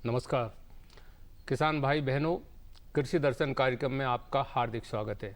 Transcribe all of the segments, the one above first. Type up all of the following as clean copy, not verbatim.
नमस्कार किसान भाई बहनों, कृषि दर्शन कार्यक्रम में आपका हार्दिक स्वागत है।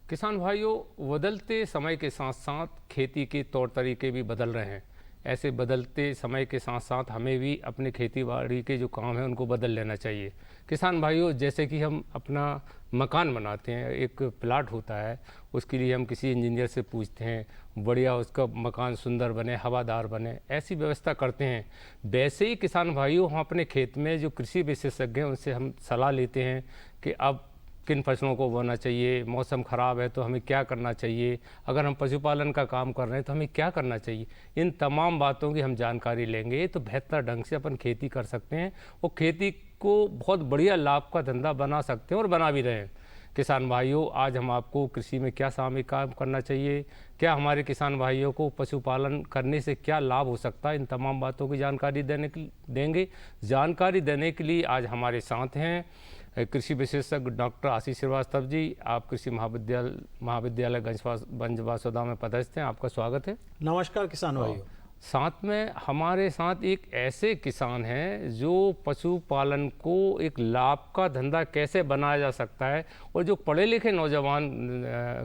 किसान भाइयों, बदलते समय के साथ साथ खेती के तौर तरीके भी बदल रहे हैं। ऐसे बदलते समय के साथ साथ हमें भी अपने खेती बाड़ी के जो काम हैं उनको बदल लेना चाहिए। किसान भाइयों, जैसे कि हम अपना मकान बनाते हैं, एक प्लाट होता है, उसके लिए हम किसी इंजीनियर से पूछते हैं, बढ़िया उसका मकान सुंदर बने, हवादार बने, ऐसी व्यवस्था करते हैं। वैसे ही किसान भाइयों, हम अपने खेत में जो कृषि विशेषज्ञ हैं उनसे हम सलाह लेते हैं कि अब किन फसलों को बोना चाहिए, मौसम ख़राब है तो हमें क्या करना चाहिए, अगर हम पशुपालन का काम कर रहे हैं तो हमें क्या करना चाहिए। इन तमाम बातों की हम जानकारी लेंगे तो बेहतर ढंग से अपन खेती कर सकते हैं और खेती को बहुत बढ़िया लाभ का धंधा बना सकते हैं और बना भी रहे हैं। किसान भाइयों, आज हम आपको कृषि में क्या सामूहिक काम करना चाहिए, क्या हमारे किसान भाइयों को पशुपालन करने से क्या लाभ हो सकता है, इन तमाम बातों की जानकारी देंगे। जानकारी देने के लिए आज हमारे साथ हैं कृषि विशेषज्ञ डॉक्टर आशीष श्रीवास्तव जी। आप कृषि महाविद्यालय गंजवासुधा में पदस्थ हैं, आपका स्वागत है। नमस्कार किसान भाइयों। साथ में हमारे साथ एक ऐसे किसान हैं जो पशुपालन को एक लाभ का धंधा कैसे बनाया जा सकता है और जो पढ़े लिखे नौजवान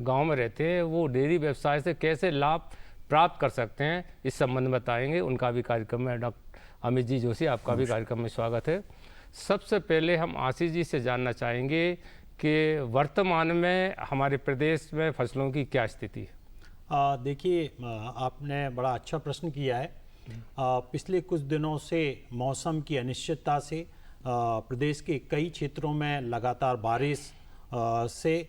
गांव में रहते हैं वो डेयरी व्यवसाय से कैसे लाभ प्राप्त कर सकते हैं, इस संबंध में बताएंगे। उनका भी कार्यक्रम में डॉक्टर अमित जी जोशी, आपका भी कार्यक्रम में स्वागत है। सबसे पहले हम आशीष जी से जानना चाहेंगे कि वर्तमान में हमारे प्रदेश में फसलों की क्या स्थिति है। देखिए, आपने बड़ा अच्छा प्रश्न किया है। पिछले कुछ दिनों से मौसम की अनिश्चितता से प्रदेश के कई क्षेत्रों में लगातार बारिश से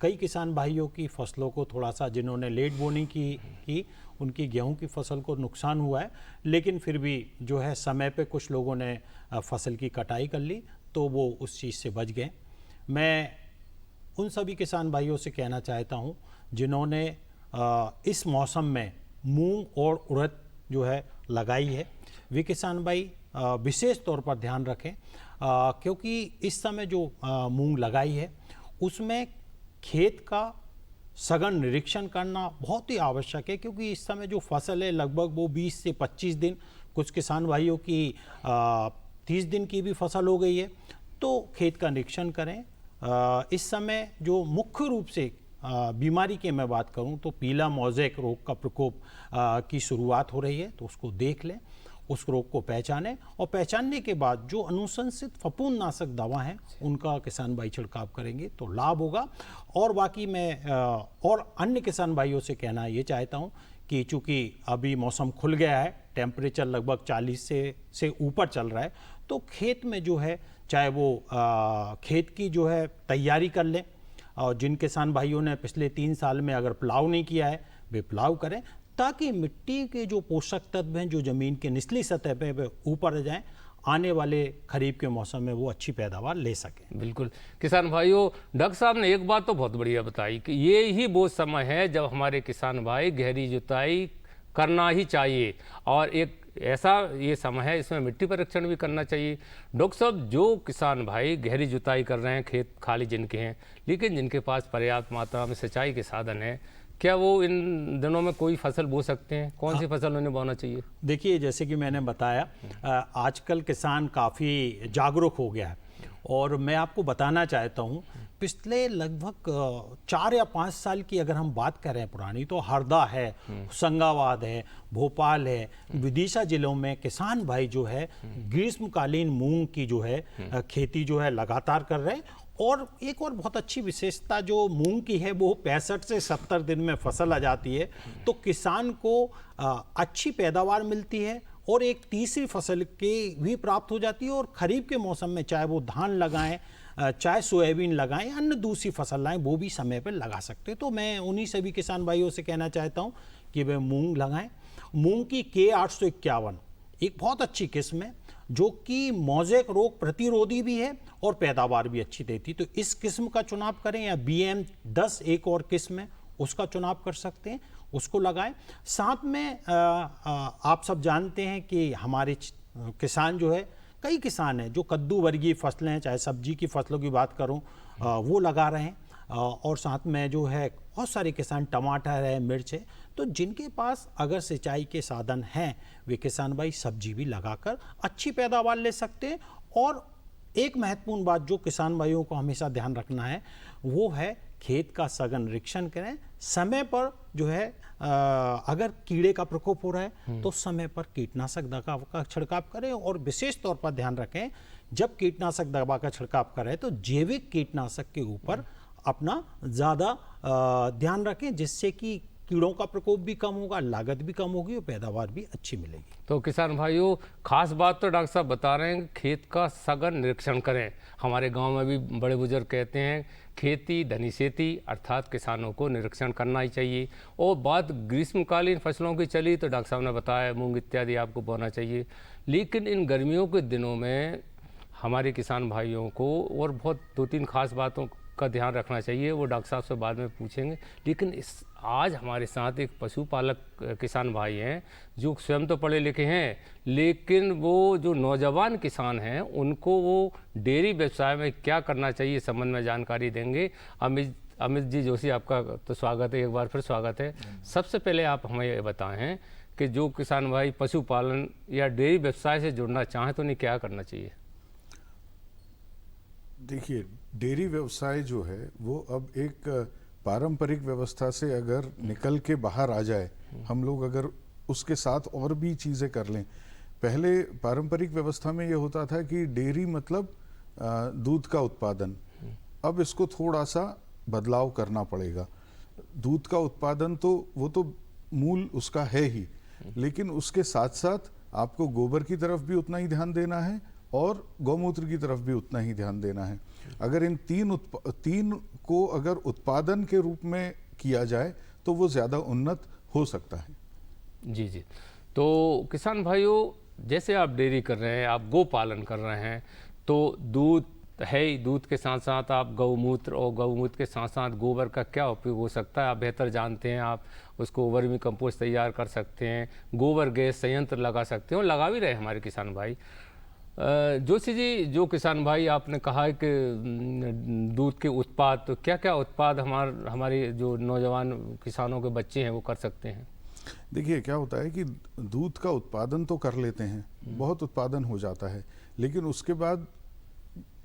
कई किसान भाइयों की फसलों को थोड़ा सा, जिन्होंने लेट बोनी की उनकी गेहूं की फसल को नुकसान हुआ है, लेकिन फिर भी जो है समय पे कुछ लोगों ने फसल की कटाई कर ली तो वो उस चीज़ से बच गए। मैं उन सभी किसान भाइयों से कहना चाहता हूं जिन्होंने इस मौसम में मूंग और उड़द जो है लगाई है, वे किसान भाई विशेष तौर पर ध्यान रखें, क्योंकि इस समय जो मूंग लगाई है उसमें खेत का सघन निरीक्षण करना बहुत ही आवश्यक है, क्योंकि इस समय जो फसल है लगभग वो 20 से 25 दिन, कुछ किसान भाइयों की 30 दिन की भी फसल हो गई है, तो खेत का निरीक्षण करें। इस समय जो मुख्य रूप से बीमारी की मैं बात करूं तो पीला मोज़ेक रोग का प्रकोप की शुरुआत हो रही है, तो उसको देख लें, उस रोग को पहचानें और पहचानने के बाद जो अनुशंसित फफूंदनाशक दवा हैं उनका किसान भाई छिड़काव करेंगे तो लाभ होगा। और बाकी मैं और अन्य किसान भाइयों से कहना ये चाहता हूं कि चूँकि अभी मौसम खुल गया है, टेम्परेचर लगभग 40 से ऊपर चल रहा है, तो खेत में जो है चाहे वो खेत की जो है तैयारी कर लें, और जिन किसान भाइयों ने पिछले 3 साल में अगर प्लाव नहीं किया है वे प्लाव करें, ताकि मिट्टी के जो पोषक तत्व हैं जो ज़मीन के निचली सतह पे ऊपर आ जाएं, आने वाले खरीफ के मौसम में वो अच्छी पैदावार ले सकें। बिल्कुल किसान भाइयों, डॉक्टर साहब ने एक बात तो बहुत बढ़िया बताई कि ये ही वो समय है जब हमारे किसान भाई गहरी जुताई करना ही चाहिए, और एक ऐसा ये समय है इसमें मिट्टी परीक्षण भी करना चाहिए। डॉक्टर साहब, जो किसान भाई गहरी जुताई कर रहे हैं, खेत खाली जिनके हैं, लेकिन जिनके पास पर्याप्त मात्रा में सिंचाई के साधन है, क्या वो इन दिनों में कोई फसल बो सकते हैं? कौन सी फसल उन्हें बोना चाहिए? देखिए, जैसे कि मैंने बताया, आजकल किसान काफ़ी जागरूक हो गया है, और मैं आपको बताना चाहता हूँ पिछले लगभग 4 या 5 साल की अगर हम बात करें पुरानी, तो हरदा है, होशंगाबाद है, भोपाल है, विदिशा जिलों में किसान भाई जो है ग्रीष्मकालीन मूंग की जो है खेती जो है लगातार कर रहे हैं। और एक और बहुत अच्छी विशेषता जो मूंग की है, वो 65 से 70 दिन में फसल आ जाती है, तो किसान को अच्छी पैदावार मिलती है और एक तीसरी फसल की भी प्राप्त हो जाती है। और खरीफ के मौसम में चाहे वो धान लगाएं, चाहे सोयाबीन लगाएं, अन्य दूसरी फसल लाएं, वो भी समय पर लगा सकते हैं। तो मैं उन्हीं सभी किसान भाइयों से कहना चाहता हूं कि वे मूंग लगाएं। मूंग की K851 एक बहुत अच्छी किस्म है जो कि मोज़ेक रोग प्रतिरोधी भी है और पैदावार भी अच्छी देती, तो इस किस्म का चुनाव करें, या BM10 एक और किस्म है उसका चुनाव कर सकते हैं, उसको लगाएं। साथ में आप सब जानते हैं कि हमारे किसान जो है, कई किसान हैं जो कद्दू वर्गीय फसलें हैं, चाहे सब्जी की फसलों की बात करूं, वो लगा रहे हैं, और साथ में जो है बहुत सारे किसान टमाटर है, मिर्च है, तो जिनके पास अगर सिंचाई के साधन हैं वे किसान भाई सब्जी भी लगाकर अच्छी पैदावार ले सकते हैं। और एक महत्वपूर्ण बात जो किसान भाइयों को हमेशा ध्यान रखना है वो है खेत का सघन निरीक्षण करें, समय पर जो है अगर कीड़े का प्रकोप हो रहा है तो समय पर कीटनाशक दवा का छिड़काव करें। और विशेष तौर पर ध्यान रखें जब कीटनाशक दवा का छिड़काव करें तो जैविक कीटनाशक के ऊपर अपना ज़्यादा ध्यान रखें, जिससे कि कीड़ों का प्रकोप भी कम होगा, लागत भी कम होगी और पैदावार भी अच्छी मिलेगी। तो किसान भाइयों, खास बात तो डॉक्टर साहब बता रहे हैं कि खेत का सघन निरीक्षण करें। हमारे गांव में भी बड़े बुजुर्ग कहते हैं खेती धनी सेती, अर्थात किसानों को निरीक्षण करना ही चाहिए। और बात ग्रीष्मकालीन फसलों की चली तो डॉक्टर साहब ने बताया मूंग इत्यादि आपको बोना चाहिए, लेकिन इन गर्मियों के दिनों में हमारे किसान भाइयों को और बहुत 2-3 खास बातों का ध्यान रखना चाहिए, वो डॉक्टर साहब से बाद में पूछेंगे। लेकिन आज हमारे साथ एक पशुपालक किसान भाई हैं जो स्वयं तो पढ़े लिखे हैं, लेकिन वो जो नौजवान किसान हैं उनको वो डेयरी व्यवसाय में क्या करना चाहिए इस संबंध में जानकारी देंगे। अमित जी जोशी, आपका तो स्वागत है, एक बार फिर स्वागत है। सबसे पहले आप हमें ये बताएं कि जो किसान भाई पशुपालन या डेयरी व्यवसाय से जुड़ना चाहें तो उन्हें क्या करना चाहिए। देखिए, डेयरी व्यवसाय जो है वो अब एक पारंपरिक व्यवस्था से अगर निकल के बाहर आ जाए, हम लोग अगर उसके साथ और भी चीज़ें कर लें। पहले पारंपरिक व्यवस्था में ये होता था कि डेयरी मतलब दूध का उत्पादन, अब इसको थोड़ा सा बदलाव करना पड़ेगा। दूध का उत्पादन तो वो तो मूल उसका है ही, लेकिन उसके साथ साथ आपको गोबर की तरफ भी उतना ही ध्यान देना है और गौमूत्र की तरफ भी उतना ही ध्यान देना है। अगर इन तीन को अगर उत्पादन के रूप में किया जाए तो वो ज़्यादा उन्नत हो सकता है। जी जी। तो किसान भाइयों, जैसे आप डेयरी कर रहे हैं, आप गौ पालन कर रहे हैं, तो दूध है ही, दूध के साथ साथ आप गौमूत्र और गौमूत्र के साथ साथ गोबर का क्या उपयोग हो सकता है आप बेहतर जानते हैं। आप उसको वर्मी कंपोस्ट तैयार कर सकते हैं, गोबर गैस संयंत्र लगा सकते हैं और लगा भी रहे हमारे किसान भाई। जोशी जी, जो किसान भाई आपने कहा है कि दूध के उत्पाद, तो क्या क्या उत्पाद हमारे जो नौजवान किसानों के बच्चे हैं वो कर सकते हैं। देखिए, क्या होता है कि दूध का उत्पादन तो कर लेते हैं, बहुत उत्पादन हो जाता है, लेकिन उसके बाद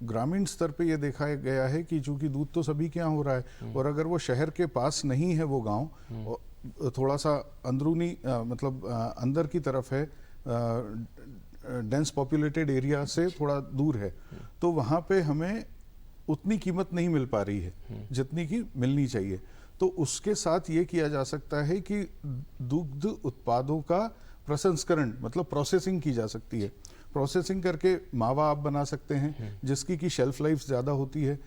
ग्रामीण स्तर पे ये देखा गया है कि चूंकि दूध तो सभी के यहाँ हो रहा है और अगर वो शहर के पास नहीं है, वो गांव थोड़ा सा अंदरूनी मतलब अंदर की तरफ है, डेंस पॉपुलेटेड एरिया से थोड़ा दूर है, तो वहाँ पे हमें उतनी कीमत नहीं मिल पा रही है जितनी की मिलनी चाहिए। तो उसके साथ ये किया जा सकता है कि दुग्ध उत्पादों का प्रसंस्करण मतलब प्रोसेसिंग की जा सकती है। प्रोसेसिंग करके मावा आप बना सकते हैं जिसकी की शेल्फ लाइफ ज़्यादा होती है।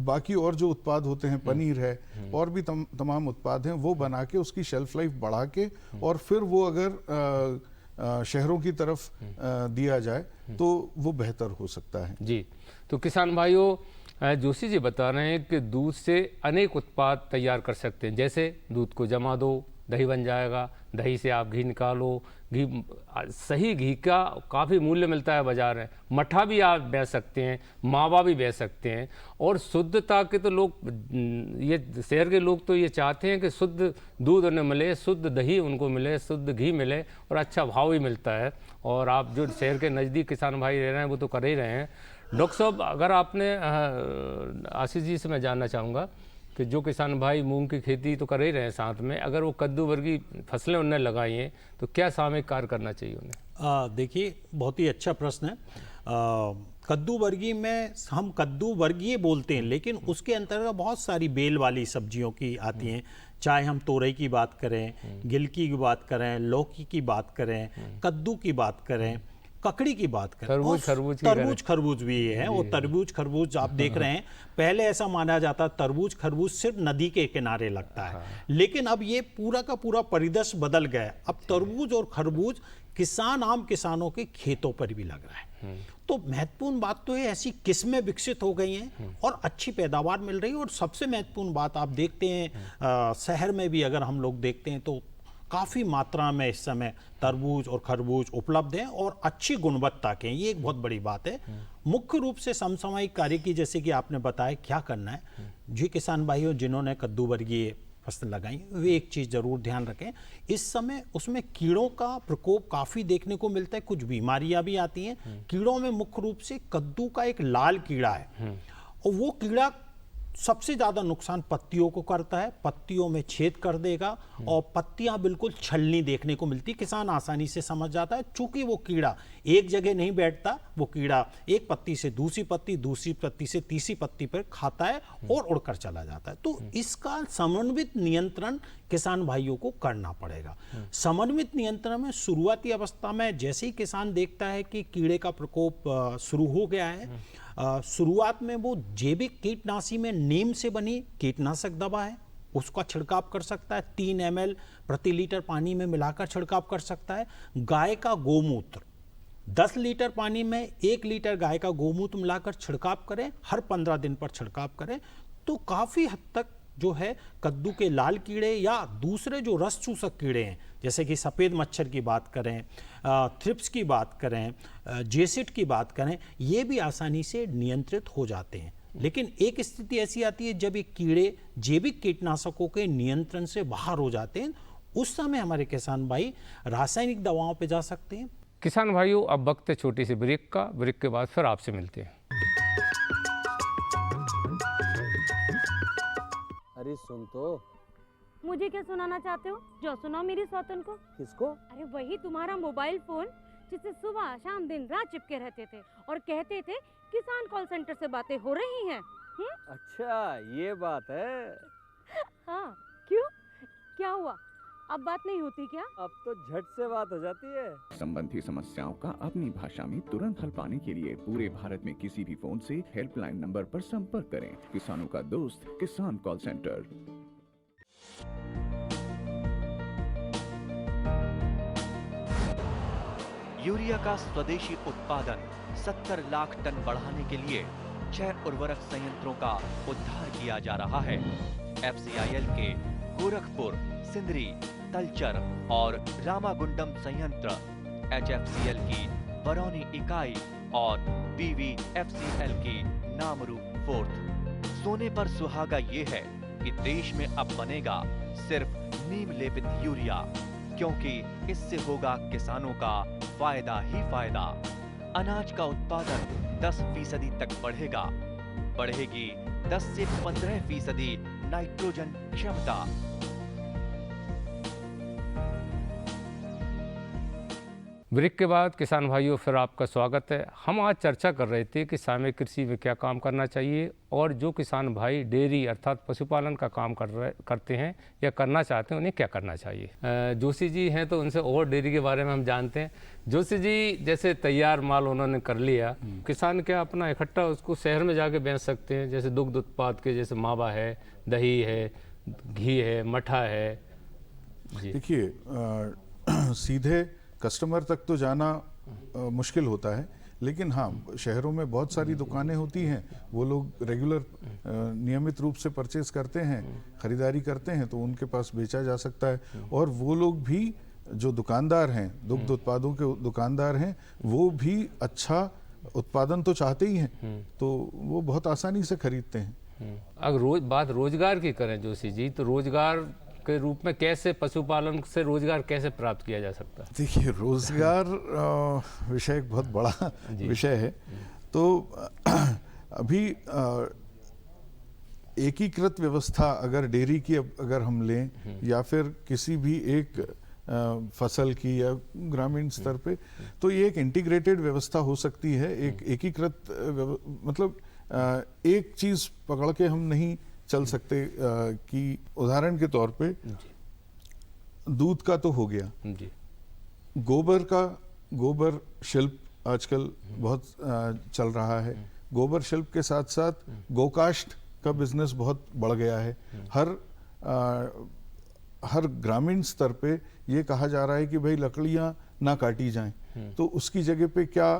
बाकी और जो उत्पाद होते हैं, पनीर है और भी तमाम उत्पाद हैं, वो बना के उसकी शेल्फ लाइफ बढ़ा के और फिर वो अगर शहरों की तरफ दिया जाए तो वो बेहतर हो सकता है। जी, तो किसान भाइयों, जोशी जी बता रहे हैं कि दूध से अनेक उत्पाद तैयार कर सकते हैं। जैसे दूध को जमा दो, दही बन जाएगा, दही से आप घी निकालो, घी सही घी का काफ़ी मूल्य मिलता है बाजार में, मट्ठा भी आप बेच सकते हैं, मावा भी बेच सकते हैं। और शुद्धता के तो लोग, ये शहर के लोग तो ये चाहते हैं कि शुद्ध दूध उन्हें मिले, शुद्ध दही उनको मिले, शुद्ध घी मिले और अच्छा भाव भी मिलता है। और आप जो शहर के नज़दीक किसान भाई रह रहे हैं वो तो कर ही रहे हैं। डॉक्टर साहब, अगर आपने आशीष जी से मैं जानना चाहूँगा कि जो किसान भाई मूंग की खेती तो कर ही रहे हैं, साथ में अगर वो कद्दू वर्गी फसलें उन्हें लगाई हैं तो क्या सामयिक कार्य करना चाहिए उन्हें। देखिए, बहुत ही अच्छा प्रश्न है। कद्दू वर्गीय में हम कद्दू वर्गीय बोलते हैं, लेकिन उसके अंतर्गत बहुत सारी बेल वाली सब्जियों की आती हैं। चाहे हम तोरई की बात करें, गिलकी की बात करें, लौकी की बात करें, कद्दू की बात करें, ककड़ी की बात करें, तरबूज खरबूज भी है। और तरबूज खरबूज आप देख रहे हैं, पहले ऐसा माना जाता तरबूज खरबूज सिर्फ नदी के किनारे लगता है, लेकिन अब ये पूरा का पूरा परिदृश्य बदल गया। अब तरबूज और खरबूज आम किसानों के खेतों पर भी लग रहा है। तो महत्वपूर्ण बात तो है ऐसी किस्में विकसित हो गई हैं और अच्छी पैदावार मिल रही है। और सबसे महत्वपूर्ण बात आप देखते हैं, शहर में भी अगर हम लोग देखते हैं तो काफ़ी मात्रा में इस समय तरबूज और खरबूज उपलब्ध हैं और अच्छी गुणवत्ता के हैं। ये एक बहुत बड़ी बात है। मुख्य रूप से समसामयिक कार्य की, जैसे कि आपने बताया क्या करना है, जी किसान भाइयों जिन्होंने कद्दू वर्गीय फसल लगाई, वे एक चीज़ ज़रूर ध्यान रखें, इस समय उसमें कीड़ों का प्रकोप काफ़ी देखने को मिलता है, कुछ बीमारियां भी आती हैं। कीड़ों में मुख्य रूप से कद्दू का एक लाल कीड़ा है और वो कीड़ा सबसे ज़्यादा नुकसान पत्तियों को करता है, पत्तियों में छेद कर देगा और पत्तियां बिल्कुल छलनी देखने को मिलती। किसान आसानी से समझ जाता है, चूंकि वो कीड़ा एक जगह नहीं बैठता, वो कीड़ा एक पत्ती से दूसरी पत्ती से तीसरी पत्ती पर खाता है और उड़कर चला जाता है। तो इसका समन्वित नियंत्रण किसान भाइयों को करना पड़ेगा। समन्वित नियंत्रण में शुरुआती अवस्था में जैसे ही किसान देखता है कि कीड़े का प्रकोप शुरू हो गया है, शुरुआत में वो जैविक कीटनाशी में नीम से बनी कीटनाशक दवा है, उसका छिड़काव कर सकता है। 3 ml प्रति लीटर पानी में मिलाकर छिड़काव कर सकता है। गाय का गोमूत्र 10 लीटर पानी में 1 लीटर गाय का गोमूत्र मिलाकर छिड़काव करें, हर 15 दिन पर छिड़काव करें, तो काफ़ी हद तक जो है कद्दू के लाल कीड़े या दूसरे जो रस चूसक कीड़े हैं, जैसे कि सफ़ेद मच्छर की बात करें, थ्रिप्स की बात करें, जेसिड की बात करें, ये भी आसानी से नियंत्रित हो जाते हैं। लेकिन एक स्थिति ऐसी आती है जब ये कीड़े जैविक कीटनाशकों के नियंत्रण से बाहर हो जाते हैं, उस समय हमारे किसान भाई रासायनिक दवाओं पे जा सकते हैं। किसान भाइयों, अब वक्त है छोटी सी ब्रेक का। ब्रेक के बाद फिर आपसे मिलते हैं। अरे सुन तो। मुझे क्या सुनाना चाहते हो? जो सुनाओ मेरी सौतन को। किसको? अरे वही तुम्हारा मोबाइल फोन जिससे सुबह शाम दिन रात चिपके रहते थे और कहते थे किसान कॉल सेंटर से बातें हो रही हैं। अच्छा ये बात है। हाँ, क्यों? क्या हुआ? अब बात नहीं होती क्या? अब तो झट से बात हो जाती है। संबंधी समस्याओं का अपनी भाषा में तुरंत हल पाने के लिए पूरे भारत में किसी भी फोन से हेल्पलाइन नंबर पर संपर्क करें। किसानों का दोस्त किसान कॉल सेंटर। यूरिया का स्वदेशी उत्पादन 70 लाख टन बढ़ाने के लिए 6 उर्वरक संयंत्रों का उद्धार किया जा रहा है। FCIL के गोरखपुर, सिंदरी, तलचर और रामागुंडम संयंत्र, HFCL की बरौनी इकाई और BVFCL की नामरू फोर्थ। सोने पर सुहागा ये है कि देश में अब बनेगा सिर्फ नीम लेपित यूरिया, क्योंकि इससे होगा किसानों का फायदा ही फायदा। अनाज का उत्पादन 10% तक बढ़ेगा, बढ़ेगी 10 से 15% नाइट्रोजन क्षमता। ब्रेक के बाद किसान भाइयों फिर आपका स्वागत है। हम आज चर्चा कर रहे थे कि सामयिक कृषि में क्या काम करना चाहिए और जो किसान भाई डेयरी अर्थात पशुपालन का काम करते हैं या करना चाहते हैं उन्हें क्या करना चाहिए। जोशी जी हैं तो उनसे और डेयरी के बारे में हम जानते हैं। जोशी जी, जैसे तैयार माल उन्होंने कर लिया, किसान क्या अपना इकट्ठा उसको शहर में जाके बेच सकते हैं? जैसे दुग्ध उत्पाद के जैसे मावा है, दही है, घी है, मठा है। देखिए, सीधे कस्टमर तक तो जाना मुश्किल होता है, लेकिन हाँ, शहरों में बहुत सारी दुकानें होती हैं, वो लोग रेगुलर नियमित रूप से परचेज करते हैं, खरीदारी करते हैं, तो उनके पास बेचा जा सकता है। और वो लोग भी जो दुकानदार हैं, दुग्ध उत्पादों के दुकानदार हैं, वो भी अच्छा उत्पादन तो चाहते ही हैं, तो वो बहुत आसानी से खरीदते हैं। अगर बात रोजगार की करें जोशी जी, तो रोजगार के रूप में कैसे पशुपालन से रोजगार कैसे प्राप्त किया जा सकता है? देखिए, रोजगार विषय एक बहुत बड़ा विषय है। तो अभी एकीकृत व्यवस्था अगर डेयरी की अगर हम लें या फिर किसी भी एक फसल की या ग्रामीण स्तर पे, तो ये एक इंटीग्रेटेड व्यवस्था हो सकती है। एक एकीकृत मतलब एक चीज पकड़ के हम नहीं चल सकते कि उदाहरण के तौर पे दूध का तो हो गया जी, गोबर शिल्प आजकल बहुत चल रहा है। गोबर शिल्प के साथ साथ गोकाष्ठ का बिजनेस बहुत बढ़ गया है। हर ग्रामीण स्तर पे ये कहा जा रहा है कि भाई लकड़ियां ना काटी जाएं, तो उसकी जगह पे क्या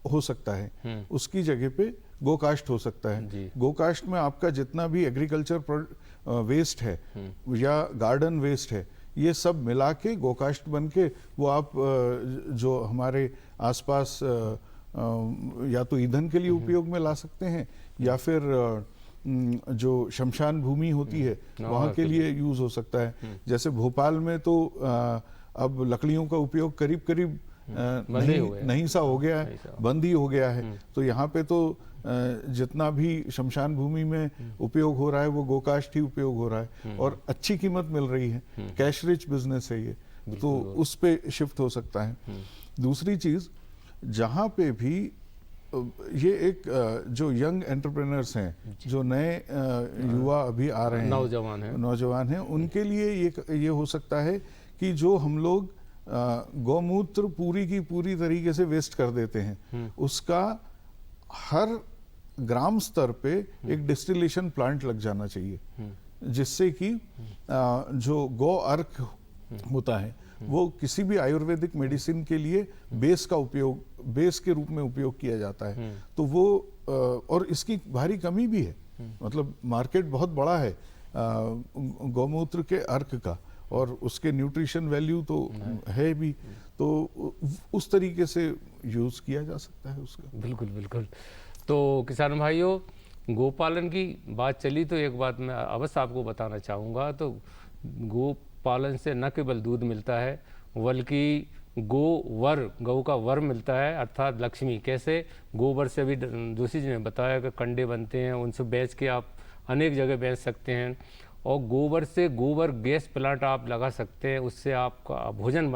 हो सकता है? उसकी जगह पे गोकाष्ठ हो सकता है। गोकाष्ठ में आपका जितना भी एग्रीकल्चर वेस्ट है या गार्डन वेस्ट है, ये सब मिला के गोकाष्ठ बन के वो आप जो हमारे आसपास या तो ईंधन के लिए उपयोग में ला सकते हैं या फिर जो शमशान भूमि होती है वहाँ के लिए यूज हो सकता है। जैसे भोपाल में तो अब लकड़ियों का उपयोग करीब करीब नहीं सा हो गया है, बंद ही हो गया है। तो यहाँ पे तो जितना भी शमशान भूमि में उपयोग हो रहा है वो गोकाष्ठ ही उपयोग हो रहा है और अच्छी कीमत मिल रही है। कैश रिच बिजनेस है ये, तो उस पे शिफ्ट हो सकता है। दूसरी चीज, जहाँ पे भी ये एक जो यंग एंटरप्रेन्योर्स हैं, जो नए युवा अभी आ रहे हैं, नौजवान हैं, उनके लिए ये हो सकता है कि जो हम लोग गौमूत्र पूरी की पूरी तरीके से वेस्ट कर देते हैं, उसका हर ग्राम स्तर पे एक डिस्टिलेशन प्लांट लग जाना चाहिए, जिससे कि जो गौ अर्क होता है वो किसी भी आयुर्वेदिक मेडिसिन के लिए बेस के रूप में उपयोग किया जाता है। तो वो और इसकी भारी कमी भी है, मतलब मार्केट बहुत बड़ा है गौमूत्र के अर्क का, और उसके न्यूट्रिशन वैल्यू तो है भी, तो उस तरीके से यूज किया जा सकता है उसका। बिल्कुल बिल्कुल। तो किसान भाइयों, गोपालन की बात चली तो एक बात मैं अवश्य आपको बताना चाहूँगा। तो गोपालन से न केवल दूध मिलता है बल्कि गौ का वर मिलता है, अर्थात लक्ष्मी। कैसे? गोबर से भी जोशी जी ने बताया कि कंडे बनते हैं, उनसे बेच के आप अनेक जगह बेच सकते हैं, और गोबर से गोबर गैस प्लांट आप लगा सकते हैं, उससे आपका भोजन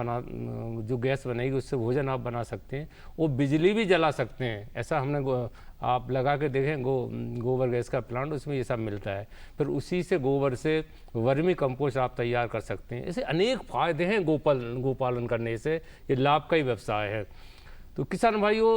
जो गैस बनेगी उससे भोजन आप बना सकते हैं, वो बिजली भी जला सकते हैं। ऐसा हमने आप लगा के देखें गोबर गैस का प्लांट, उसमें ये सब मिलता है। फिर उसी से गोबर से वर्मी कंपोस्ट आप तैयार कर सकते हैं। ऐसे अनेक फायदे हैं गोपालन करने से, ये लाभ का ही व्यवसाय है। तो किसान भाइयों,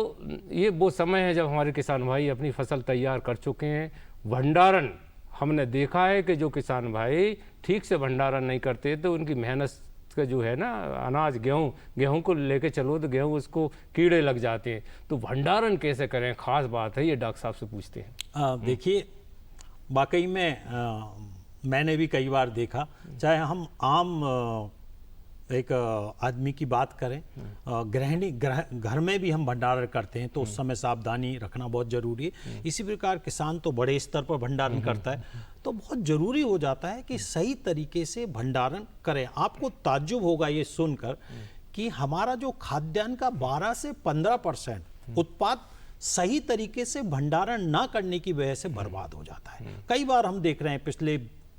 ये वो समय है जब हमारे किसान भाई अपनी फसल तैयार कर चुके हैं। भंडारण हमने देखा है कि जो किसान भाई ठीक से भंडारण नहीं करते तो उनकी मेहनत का जो है ना, अनाज गेहूं को लेके चलो तो गेहूं उसको कीड़े लग जाते हैं। तो भंडारण कैसे करें, खास बात है, ये डॉक्टर साहब से पूछते हैं। देखिए, वाकई में मैंने भी कई बार देखा, चाहे हम आम एक आदमी की बात करें, गृहिणी घर में भी हम भंडारण करते हैं तो उस समय सावधानी रखना बहुत जरूरी है। इसी प्रकार किसान तो बड़े स्तर पर भंडारण करता है, तो बहुत जरूरी हो जाता है कि सही तरीके से भंडारण करें। आपको ताज्जुब होगा ये सुनकर कि हमारा जो खाद्यान्न का 12 से 15% उत्पाद सही तरीके से भंडारण ना करने की वजह से बर्बाद हो जाता है। कई बार हम देख रहे हैं,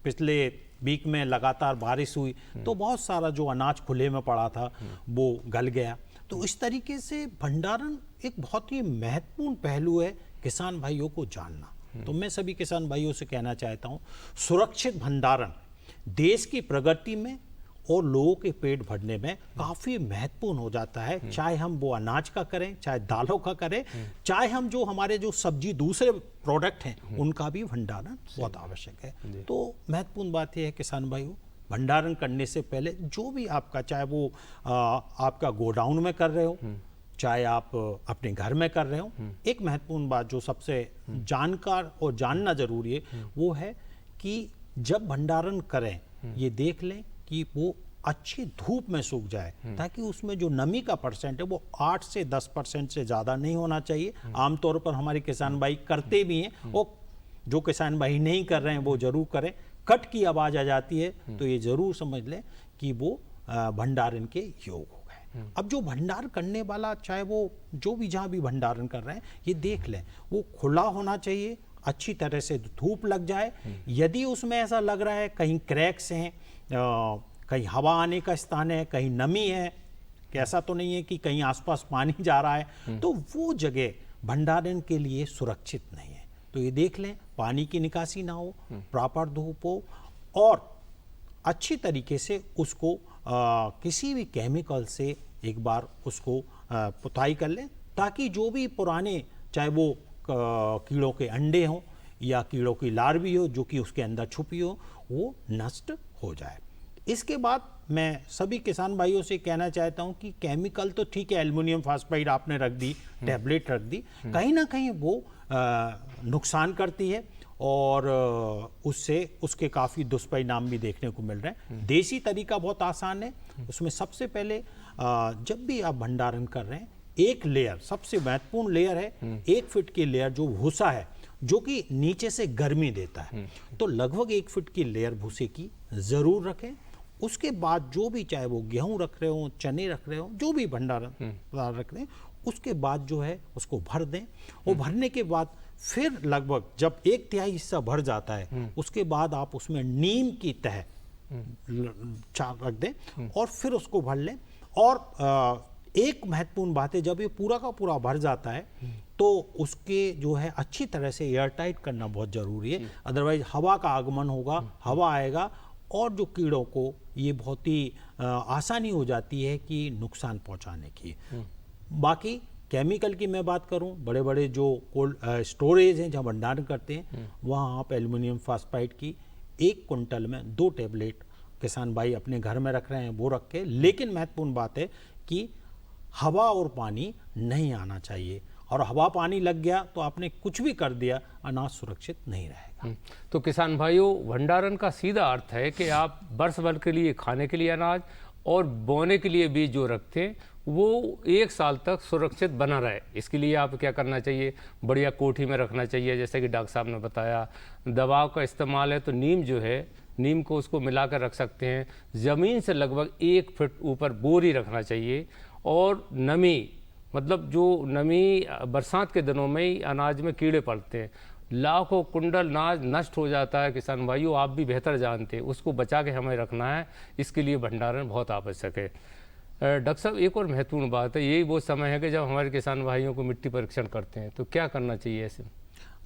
पिछले वीक में लगातार बारिश हुई तो बहुत सारा जो अनाज खुले में पड़ा था वो गल गया। तो इस तरीके से भंडारण एक बहुत ही महत्वपूर्ण पहलू है किसान भाइयों को जानना। तो मैं सभी किसान भाइयों से कहना चाहता हूँ, सुरक्षित भंडारण देश की प्रगति में और लोगों के पेट भरने में काफ़ी महत्वपूर्ण हो जाता है। चाहे हम वो अनाज का करें, चाहे दालों का करें, चाहे हम जो हमारे जो सब्जी दूसरे प्रोडक्ट हैं उनका भी भंडारण बहुत आवश्यक है। तो महत्वपूर्ण बात यह है किसान भाइयों, भंडारण करने से पहले जो भी आपका, चाहे वो आपका गोडाउन में कर रहे हो, चाहे आप अपने घर में कर रहे हो, एक महत्वपूर्ण बात जो सबसे जानकार और जानना जरूरी है वो है कि जब भंडारण करें ये देख लें कि वो अच्छी धूप में सूख जाए, ताकि उसमें जो नमी का परसेंट है वो 8 से 10% से ज़्यादा नहीं होना चाहिए। आमतौर पर हमारे किसान भाई करते भी हैं, और जो किसान भाई नहीं कर रहे हैं वो जरूर करें। कट की आवाज़ आ जाती है तो ये जरूर समझ लें कि वो भंडारण के योग हो गए। अब जो भंडार करने वाला, चाहे वो जो भी जहाँ भी भंडारण कर रहे हैं, ये देख लें वो खुला होना चाहिए, अच्छी तरह से धूप लग जाए। यदि उसमें ऐसा लग रहा है कहीं क्रैक्स हैं, कहीं हवा आने का स्थान है, कहीं नमी है, कि ऐसा तो नहीं है कि कहीं आसपास पानी जा रहा है, तो वो जगह भंडारण के लिए सुरक्षित नहीं है। तो ये देख लें पानी की निकासी ना हो, प्रॉपर धूप हो, और अच्छी तरीके से उसको किसी भी केमिकल से एक बार उसको पुताई कर लें, ताकि जो भी पुराने, चाहे वो कीड़ों के अंडे हों या कीड़ों की लार्वी हो जो कि उसके अंदर छुपी हो, वो नष्ट हो जाए। इसके बाद मैं सभी किसान भाइयों से कहना चाहता हूं कि केमिकल तो ठीक है, एल्युमिनियम फास्फाइड आपने रख दी, टैबलेट रख दी, कहीं ना कहीं वो नुकसान करती है और उससे उसके काफ़ी दुष्परिणाम भी देखने को मिल रहे हैं। देसी तरीका बहुत आसान है। उसमें सबसे पहले जब भी आप भंडारण कर रहे हैं, एक लेयर, सबसे महत्वपूर्ण लेयर है 1 फीट की लेयर जो भूसा है जो कि नीचे से गर्मी देता है। तो लगभग 1 फीट की लेयर भूसे की ज़रूर रखें। उसके बाद जो भी, चाहे वो गेहूं रख रहे हो, चने रख रहे हो, जो भी भंडारण पदार्थ रख रहे हैं, उसके बाद जो है उसको भर दें। और भरने के बाद फिर लगभग जब 1/3 हिस्सा भर जाता है, उसके बाद आप उसमें नीम की तह रख दें और फिर उसको भर लें। और एक महत्वपूर्ण बात है, जब ये पूरा का पूरा भर जाता है तो उसके जो है अच्छी तरह से एयर टाइट करना बहुत ज़रूरी है। अदरवाइज हवा का आगमन होगा, हवा आएगा और जो कीड़ों को ये बहुत ही आसानी हो जाती है कि नुकसान पहुंचाने की। बाकी केमिकल की मैं बात करूं, बड़े बड़े जो कोल्ड स्टोरेज हैं जहां भंडारण करते हैं, वहां आप एल्युमिनियम फास्फाइड की 1 क्विंटल में 2 टेबलेट किसान भाई अपने घर में रख रहे हैं वो रख के। लेकिन महत्वपूर्ण बात है कि हवा और पानी नहीं आना चाहिए, और हवा पानी लग गया तो आपने कुछ भी कर दिया, अनाज सुरक्षित नहीं रहेगा। तो किसान भाइयों, भंडारण का सीधा अर्थ है कि आप वर्ष भर के लिए खाने के लिए अनाज और बोने के लिए बीज जो रखते हैं वो 1 साल तक सुरक्षित बना रहे। इसके लिए आप क्या करना चाहिए? बढ़िया कोठी में रखना चाहिए, जैसे कि डॉक्टर साहब ने बताया। दवाओं का इस्तेमाल है तो नीम जो है, नीम को उसको मिला कर रख सकते हैं। ज़मीन से लगभग 1 फीट ऊपर बोरी रखना चाहिए। और नमी, मतलब जो नमी, बरसात के दिनों में ही अनाज में कीड़े पड़ते हैं, लाखों कुंडल अनाज नष्ट हो जाता है। किसान भाइयों, आप भी बेहतर जानते हैं, उसको बचा के हमें रखना है। इसके लिए भंडारण बहुत आवश्यक है। डॉक्टर साहब, एक और महत्वपूर्ण बात है, यही वो समय है कि जब हमारे किसान भाइयों को मिट्टी परीक्षण करते हैं, तो क्या करना चाहिए ऐसे?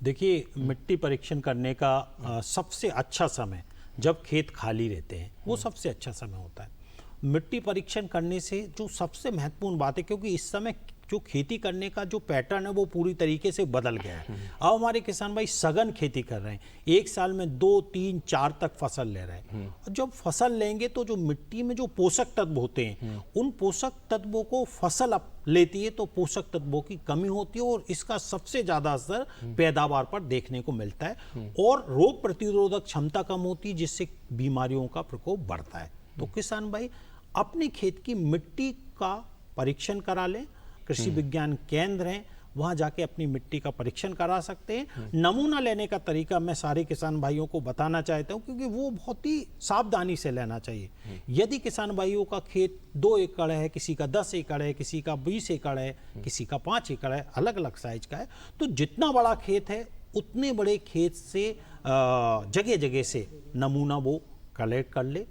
देखिए, मिट्टी परीक्षण करने का सबसे अच्छा समय जब खेत खाली रहते हैं, वो सबसे अच्छा समय होता है। मिट्टी परीक्षण करने से जो सबसे महत्वपूर्ण बात है, क्योंकि इस समय जो खेती करने का जो पैटर्न है वो पूरी तरीके से बदल गया है। अब हमारे किसान भाई सघन खेती कर रहे हैं, 1 साल में 2, 3, 4 तक फसल ले रहे हैं। और जब फसल लेंगे तो जो मिट्टी में जो पोषक तत्व होते हैं, उन पोषक तत्वों को फसल लेती है तो पोषक तत्वों की कमी होती है, और इसका सबसे ज़्यादा असर पैदावार पर देखने को मिलता है। और रोग प्रतिरोधक क्षमता कम होती है, जिससे बीमारियों का प्रकोप बढ़ता है। तो किसान भाई अपने खेत की मिट्टी का परीक्षण करा लें। कृषि विज्ञान केंद्र हैं, वहां जाके अपनी मिट्टी का परीक्षण करा सकते हैं। नमूना लेने का तरीका मैं सारे किसान भाइयों को बताना चाहता हूं, क्योंकि वो बहुत ही सावधानी से लेना चाहिए। यदि किसान भाइयों का खेत 2 एकड़ है, किसी का 10 एकड़ है, किसी का 20 एकड़ है, किसी का 5 एकड़ है, अलग अलग साइज का है, तो जितना बड़ा खेत है उतने बड़े खेत से जगह जगह से नमूना वो कलेक्ट कर ले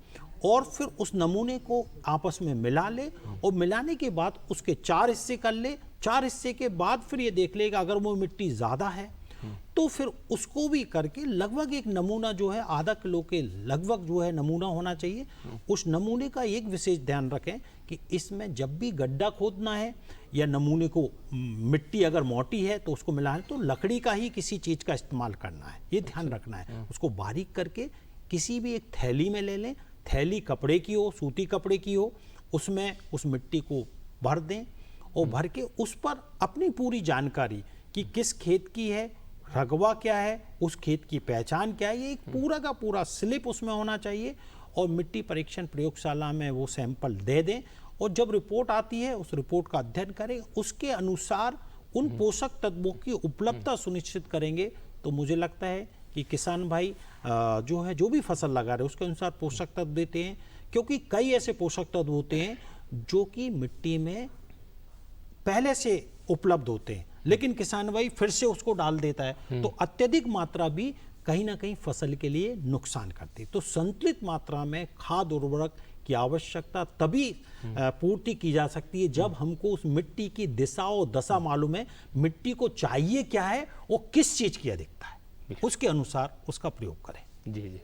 और फिर उस नमूने को आपस में मिला ले, और मिलाने के बाद उसके 4 हिस्से कर ले। 4 हिस्से के बाद फिर ये देख लेगा अगर वो मिट्टी ज़्यादा है तो फिर उसको भी करके लगभग एक नमूना जो है आधा किलो के लगभग जो है नमूना होना चाहिए। उस नमूने का एक विशेष ध्यान रखें कि इसमें जब भी गड्ढा खोदना है या नमूने को मिट्टी अगर मोटी है तो उसको मिलाना है तो लकड़ी का ही किसी चीज़ का इस्तेमाल करना है, ये ध्यान रखना है। उसको बारीक करके किसी भी एक थैली में ले लें, थैली कपड़े की हो, सूती कपड़े की हो, उसमें उस मिट्टी को भर दें और भर के उस पर अपनी पूरी जानकारी कि किस खेत की है, रकबा क्या है, उस खेत की पहचान क्या है, ये एक पूरा का पूरा स्लिप उसमें होना चाहिए। और मिट्टी परीक्षण प्रयोगशाला में वो सैंपल दे दें और जब रिपोर्ट आती है उस रिपोर्ट का अध्ययन करें, उसके अनुसार उन पोषक तत्वों की उपलब्धता सुनिश्चित करेंगे तो मुझे लगता है कि किसान भाई जो है जो भी फसल लगा रहे उसके अनुसार पोषक तत्व देते हैं। क्योंकि कई ऐसे पोषक तत्व होते हैं जो कि मिट्टी में पहले से उपलब्ध होते हैं लेकिन किसान भाई फिर से उसको डाल देता है, तो अत्यधिक मात्रा भी कहीं ना कहीं फसल के लिए नुकसान करती है। तो संतुलित मात्रा में खाद उर्वरक की आवश्यकता तभी पूर्ति की जा सकती है जब हमको उस मिट्टी की दिशा और दशा मालूम है, मिट्टी को चाहिए क्या है, वो किस चीज की अधिकता है, उसके अनुसार उसका प्रयोग करें। जी जी।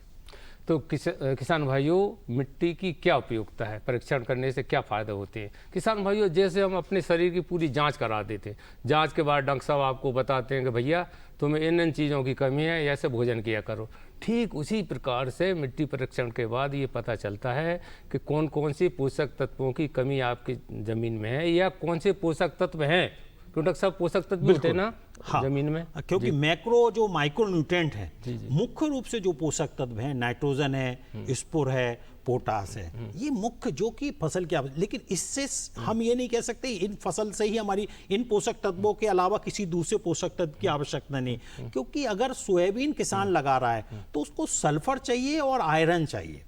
तो किसान भाइयों, मिट्टी की क्या उपयोगिता है, परीक्षण करने से क्या फ़ायदे होते हैं? किसान भाइयों, जैसे हम अपने शरीर की पूरी जांच करा देते हैं, जांच के बाद डॉक्टर साहब आपको बताते हैं कि भैया तुम्हें इन चीज़ों की कमी है, ऐसे भोजन किया करो। ठीक उसी प्रकार से मिट्टी परीक्षण के बाद ये पता चलता है कि कौन कौन सी पोषक तत्वों की कमी आपकी ज़मीन में है या कौन से पोषक तत्व हैं क्यों डॉक्टर साहब पोषक तत्व भी होते हैं ना हाँ, जमीन में? क्योंकि मैक्रो जो माइक्रो न्यूट्रिएंट है, मुख्य रूप से जो पोषक तत्व हैं, नाइट्रोजन है, स्फुर है, पोटास है, ये मुख्य जो कि फसल की आवश्यकता। लेकिन इससे हम ये नहीं कह सकते इन फसल से ही हमारी इन पोषक तत्वों के अलावा किसी दूसरे पोषक तत्व की आवश्यकता नहीं, क्योंकि अगर सोयाबीन किसान लगा रहा है तो उसको सल्फर चाहिए और आयरन चाहिए।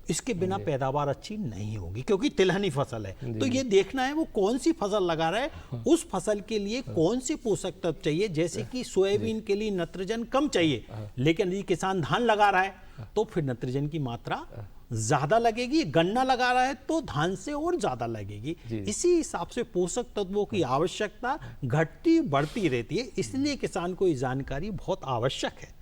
इसके बिना पैदावार अच्छी नहीं होगी, क्योंकि तिलहनी फसल है। तो ये देखना है वो कौन सी फसल लगा रहा है, उस फसल के लिए कौन से पोषक तत्व चाहिए। जैसे कि सोयाबीन के लिए नाइट्रोजन कम चाहिए, लेकिन यदि किसान धान लगा रहा है तो फिर नाइट्रोजन की मात्रा ज्यादा लगेगी। गन्ना लगा रहा है तो धान से और ज्यादा लगेगी। इसी हिसाब से पोषक तत्वों की आवश्यकता घटती बढ़ती रहती है, इसलिए किसान को ये जानकारी बहुत आवश्यक है।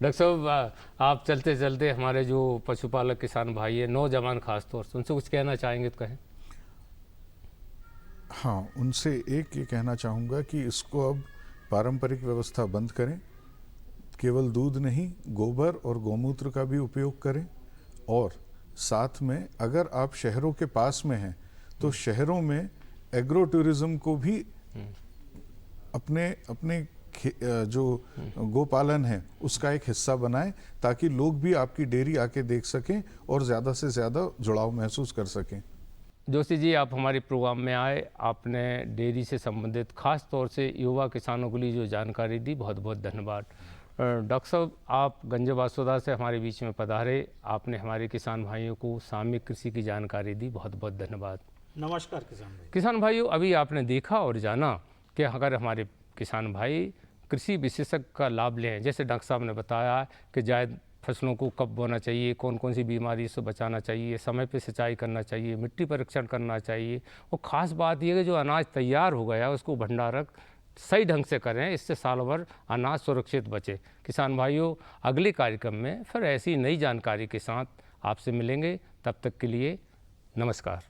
डॉक्टर साहब, आप चलते चलते हमारे जो पशुपालक किसान भाई है, नौजवान खास तौर से, उनसे कुछ कहना चाहेंगे तो कहें। हाँ, उनसे एक ये कहना चाहूँगा कि इसको अब पारंपरिक व्यवस्था बंद करें, केवल दूध नहीं गोबर और गौमूत्र का भी उपयोग करें, और साथ में अगर आप शहरों के पास में हैं तो शहरों में एग्रो टूरिज्म को भी अपने अपने जो गोपालन है उसका एक हिस्सा बनाएं, ताकि लोग भी आपकी डेयरी आके देख सकें और ज़्यादा से ज़्यादा जुड़ाव महसूस कर सकें। जोशी जी, आप हमारे प्रोग्राम में आए, आपने डेयरी से संबंधित खास तौर से युवा किसानों के लिए जो जानकारी दी, बहुत बहुत धन्यवाद। डॉक्टर साहब, आप गंज वासुदा से हमारे बीच में पधारे, आपने हमारे किसान भाइयों को सामयिक कृषि की जानकारी दी, बहुत बहुत धन्यवाद। नमस्कार किसान भाई। किसान भाइयों, अभी आपने देखा और जाना कि अगर हमारे किसान भाई कृषि विशेषज्ञ का लाभ लें, जैसे डॉक्टर साहब ने बताया कि जायद फसलों को कब बोना चाहिए, कौन कौन सी बीमारी से बचाना चाहिए, समय पे सिंचाई करना चाहिए, मिट्टी परीक्षण करना चाहिए, और ख़ास बात यह है कि जो अनाज तैयार हो गया उसको भंडारक सही ढंग से करें, इससे साल भर अनाज सुरक्षित बचे। किसान भाइयों, अगले कार्यक्रम में फिर ऐसी नई जानकारी के साथ आपसे मिलेंगे, तब तक के लिए नमस्कार।